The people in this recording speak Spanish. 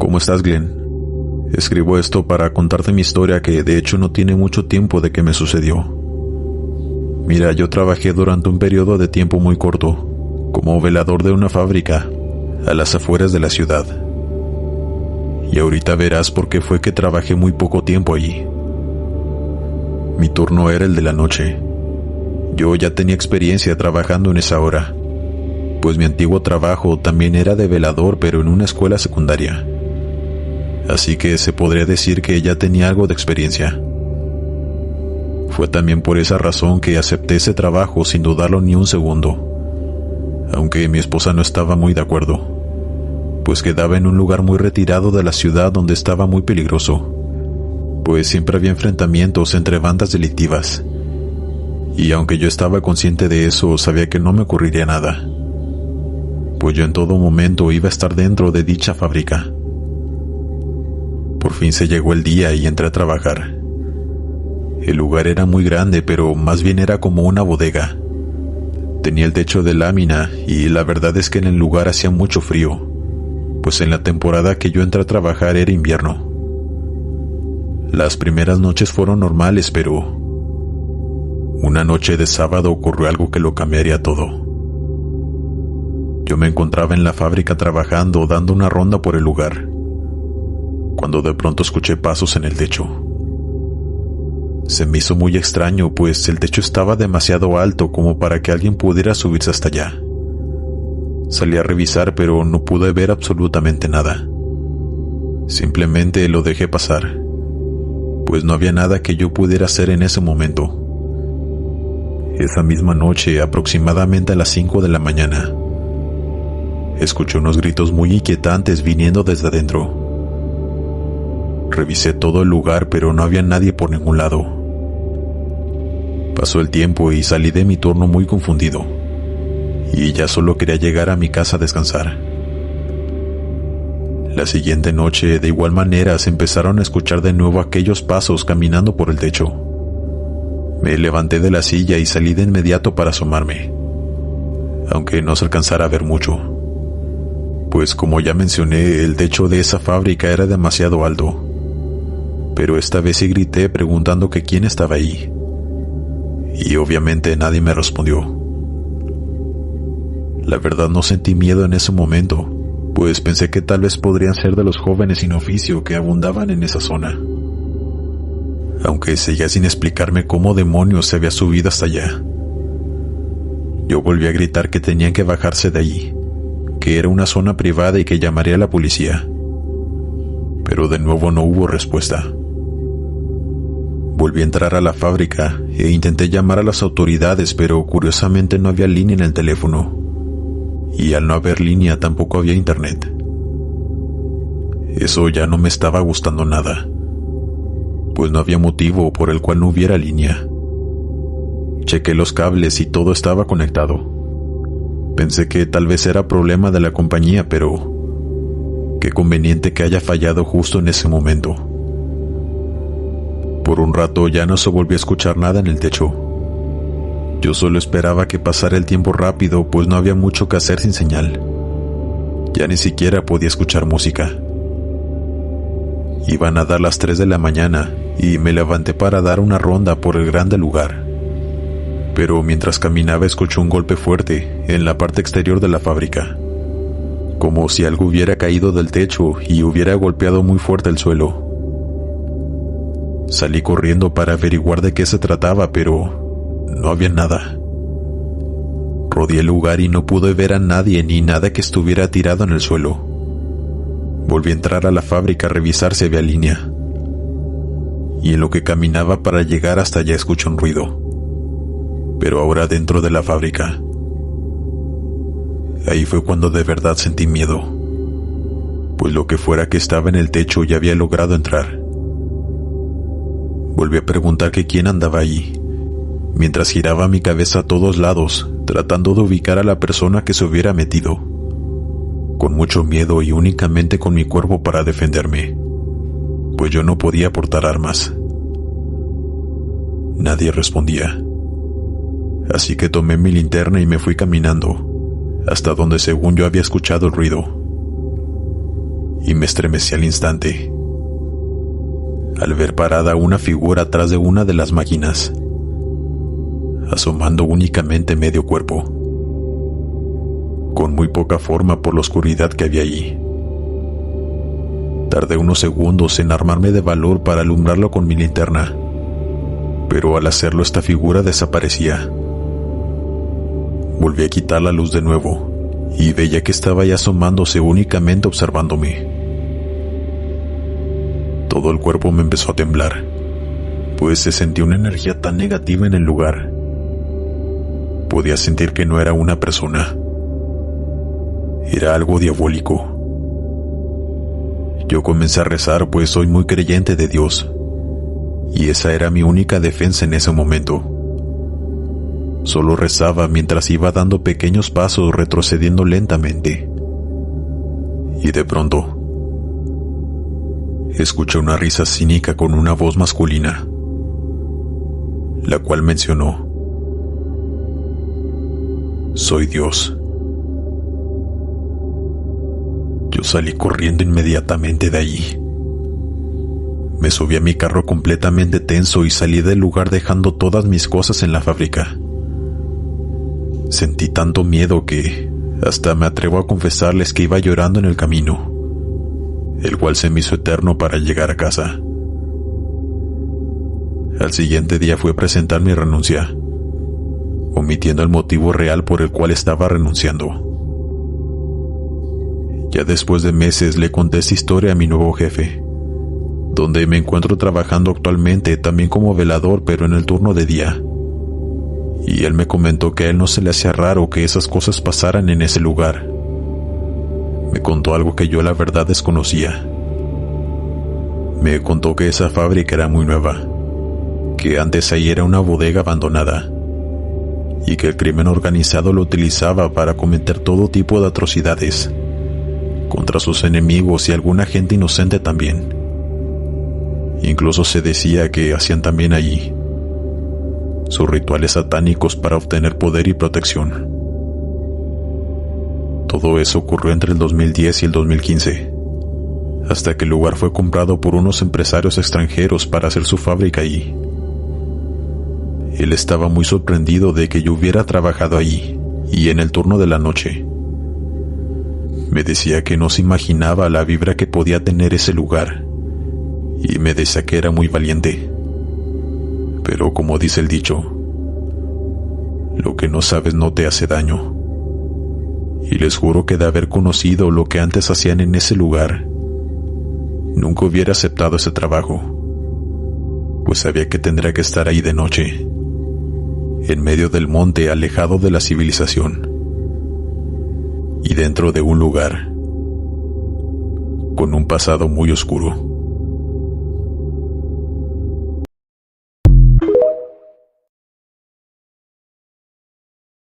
¿Cómo estás, Glenn? Escribo esto para contarte mi historia que de hecho no tiene mucho tiempo de que me sucedió. Mira, yo trabajé durante un periodo de tiempo muy corto, como velador de una fábrica, a las afueras de la ciudad. Y ahorita verás por qué fue que trabajé muy poco tiempo allí. Mi turno era el de la noche. Yo ya tenía experiencia trabajando en esa hora, pues mi antiguo trabajo también era de velador, pero en una escuela secundaria. Así que se podría decir que ya tenía algo de experiencia. Fue también por esa razón que acepté ese trabajo sin dudarlo ni un segundo, aunque mi esposa no estaba muy de acuerdo, pues quedaba en un lugar muy retirado de la ciudad donde estaba muy peligroso, pues siempre había enfrentamientos entre bandas delictivas, y aunque yo estaba consciente de eso, sabía que no me ocurriría nada, pues yo en todo momento iba a estar dentro de dicha fábrica. Por fin se llegó el día y entré a trabajar. El lugar era muy grande, pero más bien era como una bodega. Tenía el techo de lámina y la verdad es que en el lugar hacía mucho frío, pues en la temporada que yo entré a trabajar era invierno. Las primeras noches fueron normales, pero una noche de sábado ocurrió algo que lo cambiaría todo. Yo me encontraba en la fábrica trabajando, dando una ronda por el lugar, cuando de pronto escuché pasos en el techo. Se me hizo muy extraño, pues el techo estaba demasiado alto como para que alguien pudiera subirse hasta allá. Salí a revisar, pero no pude ver absolutamente nada. Simplemente lo dejé pasar, pues no había nada que yo pudiera hacer en ese momento. Esa misma noche, aproximadamente a las 5 de la mañana, escuché unos gritos muy inquietantes viniendo desde adentro. Revisé todo el lugar, pero no había nadie por ningún lado. Pasó el tiempo y salí de mi turno muy confundido, y ya solo quería llegar a mi casa a descansar. La siguiente noche, de igual manera, se empezaron a escuchar de nuevo aquellos pasos caminando por el techo. Me levanté de la silla y salí de inmediato para asomarme, aunque no se alcanzara a ver mucho, pues como ya mencioné, el techo de esa fábrica era demasiado alto. Pero esta vez sí grité preguntando que quién estaba ahí, y obviamente nadie me respondió. La verdad no sentí miedo en ese momento, pues pensé que tal vez podrían ser de los jóvenes sin oficio que abundaban en esa zona, aunque seguía sin explicarme cómo demonios se había subido hasta allá. Yo volví a gritar que tenían que bajarse de allí, que era una zona privada y que llamaría a la policía, pero de nuevo no hubo respuesta. Volví a entrar a la fábrica e intenté llamar a las autoridades, pero curiosamente no había línea en el teléfono, y al no haber línea tampoco había internet. Eso ya no me estaba gustando nada, pues no había motivo por el cual no hubiera línea. Chequé los cables y todo estaba conectado. Pensé que tal vez era problema de la compañía, pero qué conveniente que haya fallado justo en ese momento. Por un rato ya no se volvió a escuchar nada en el techo. Yo solo esperaba que pasara el tiempo rápido, pues no había mucho que hacer sin señal. Ya ni siquiera podía escuchar música. Iban a dar las 3 de la mañana y me levanté para dar una ronda por el grande lugar. Pero mientras caminaba escuché un golpe fuerte en la parte exterior de la fábrica, como si algo hubiera caído del techo y hubiera golpeado muy fuerte el suelo. Salí corriendo para averiguar de qué se trataba, pero no había nada. Rodeé el lugar y no pude ver a nadie ni nada que estuviera tirado en el suelo. Volví a entrar a la fábrica a revisar si había línea, y en lo que caminaba para llegar hasta allá escuché un ruido, pero ahora dentro de la fábrica. Ahí fue cuando de verdad sentí miedo, pues lo que fuera que estaba en el techo ya había logrado entrar. Volví a preguntar que quién andaba allí, mientras giraba mi cabeza a todos lados, tratando de ubicar a la persona que se hubiera metido, con mucho miedo y únicamente con mi cuerpo para defenderme, pues yo no podía portar armas. Nadie respondía, así que tomé mi linterna y me fui caminando, hasta donde según yo había escuchado el ruido. y me estremecí al instante al ver parada una figura atrás de una de las máquinas, asomando únicamente medio cuerpo, con muy poca forma por la oscuridad que había allí. Tardé unos segundos en armarme de valor para alumbrarlo con mi linterna, pero al hacerlo esta figura desaparecía. Volví a quitar la luz de nuevo y veía que estaba ya asomándose únicamente observándome. Todo el cuerpo me empezó a temblar, pues se sentía una energía tan negativa en el lugar. Podía sentir que no era una persona, era algo diabólico. Yo comencé a rezar, pues soy muy creyente de Dios, y esa era mi única defensa en ese momento. Solo rezaba mientras iba dando pequeños pasos, retrocediendo lentamente. Y de pronto escuché una risa cínica con una voz masculina, la cual mencionó: "Soy Dios". Yo salí corriendo inmediatamente de allí. Me subí a mi carro completamente tenso y salí del lugar dejando todas mis cosas en la fábrica. Sentí tanto miedo que hasta me atrevo a confesarles que iba llorando en el camino, el cual se me hizo eterno para llegar a casa. Al siguiente día fui a presentar mi renuncia, omitiendo el motivo real por el cual estaba renunciando. Ya después de meses le conté esta historia a mi nuevo jefe, donde me encuentro trabajando actualmente también como velador, pero en el turno de día. Y él me comentó que a él no se le hacía raro que esas cosas pasaran en ese lugar. Me contó algo que yo la verdad desconocía. Me contó que esa fábrica era muy nueva, que antes ahí era una bodega abandonada, y que el crimen organizado lo utilizaba para cometer todo tipo de atrocidades contra sus enemigos y alguna gente inocente también. Incluso se decía que hacían también allí sus rituales satánicos para obtener poder y protección. Todo eso ocurrió entre el 2010 y el 2015, hasta que el lugar fue comprado por unos empresarios extranjeros para hacer su fábrica allí. Él estaba muy sorprendido de que yo hubiera trabajado allí y en el turno de la noche. Me decía que no se imaginaba la vibra que podía tener ese lugar, y me decía que era muy valiente. Pero como dice el dicho, lo que no sabes no te hace daño. Y les juro que de haber conocido lo que antes hacían en ese lugar, nunca hubiera aceptado ese trabajo, pues sabía que tendría que estar ahí de noche, en medio del monte, alejado de la civilización, y dentro de un lugar con un pasado muy oscuro.